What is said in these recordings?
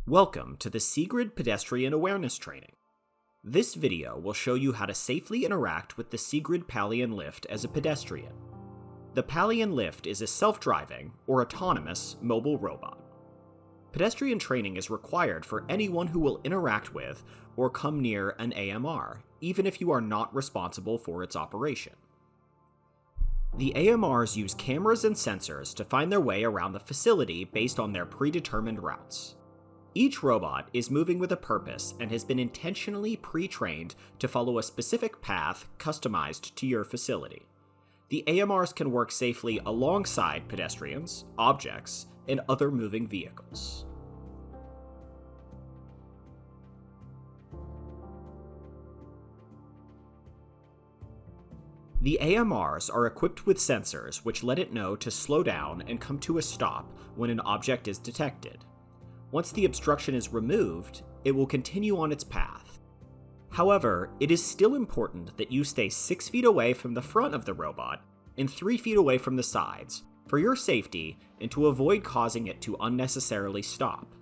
Welcome to the Seegrid Pedestrian Awareness Training. This video will show you how to safely interact with the Seegrid Pedestrian Lift as a pedestrian. The Pedestrian Lift is a self-driving, or autonomous, mobile robot. Pedestrian training is required for anyone who will interact with or come near an AMR, even if you are not responsible for its operation. The AMRs use cameras and sensors to find their way around the facility based on their predetermined routes. Each robot is moving with a purpose and has been intentionally pre-trained to follow a specific path customized to your facility. The AMRs can work safely alongside pedestrians, objects, and other moving vehicles. The AMRs are equipped with sensors which let it know to slow down and come to a stop when an object is detected. Once the obstruction is removed, it will continue on its path. However, it is still important that you stay 6 feet away from the front of the robot and 3 feet away from the sides for your safety and to avoid causing it to unnecessarily stop.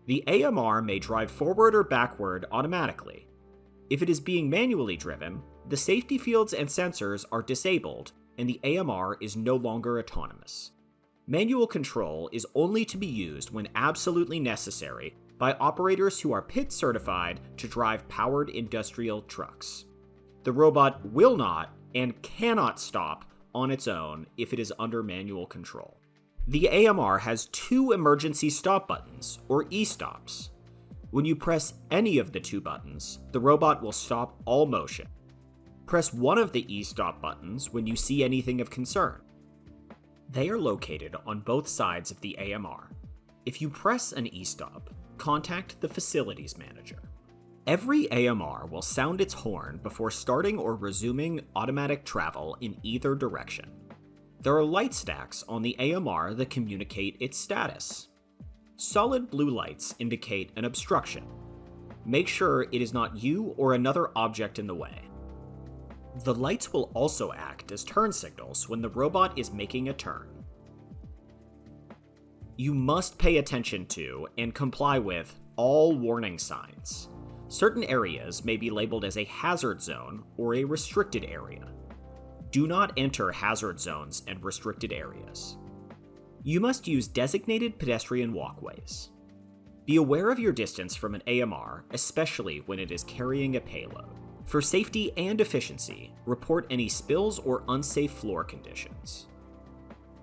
The AMR may drive forward or backward automatically. If it is being manually driven, the safety fields and sensors are disabled and the AMR is no longer autonomous. Manual control is only to be used when absolutely necessary by operators who are PIT certified to drive powered industrial trucks. The robot will not and cannot stop on its own if it is under manual control. The AMR has 2 emergency stop buttons, or E-stops. When you press any of the 2 buttons, the robot will stop all motion. Press one of the E-stop buttons when you see anything of concern. They are located on both sides of the AMR. If you press an E-stop, contact the facilities manager. Every AMR will sound its horn before starting or resuming automatic travel in either direction. There are light stacks on the AMR that communicate its status. Solid blue lights indicate an obstruction. Make sure it is not you or another object in the way. The lights will also act as turn signals when the robot is making a turn. You must pay attention to and comply with all warning signs. Certain areas may be labeled as a hazard zone or a restricted area. Do not enter hazard zones and restricted areas. You must use designated pedestrian walkways. Be aware of your distance from an AMR, especially when it is carrying a payload. For safety and efficiency, report any spills or unsafe floor conditions.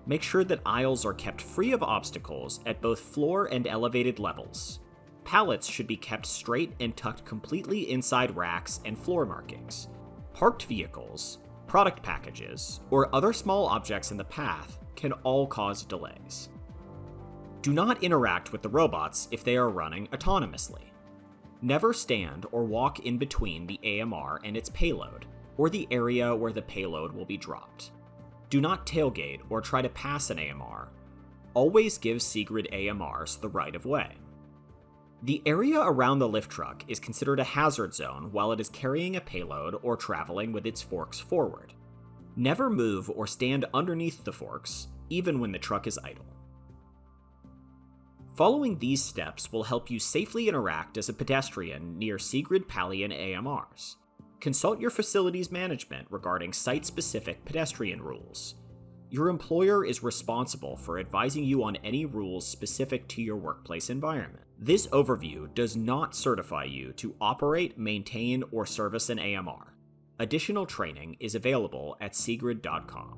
Make sure that aisles are kept free of obstacles at both floor and elevated levels. Pallets should be kept straight and tucked completely inside racks and floor markings. Parked vehicles, product packages, or other small objects in the path can all cause delays. Do not interact with the robots if they are running autonomously. Never stand or walk in between the AMR and its payload, or the area where the payload will be dropped. Do not tailgate or try to pass an AMR. Always give Seegrid AMRs the right of way. The area around the lift truck is considered a hazard zone while it is carrying a payload or traveling with its forks forward. Never move or stand underneath the forks, even when the truck is idle. Following these steps will help you safely interact as a pedestrian near Seegrid Pedestrian AMRs. Consult your facilities management regarding site-specific pedestrian rules. Your employer is responsible for advising you on any rules specific to your workplace environment. This overview does not certify you to operate, maintain, or service an AMR. Additional training is available at seegrid.com.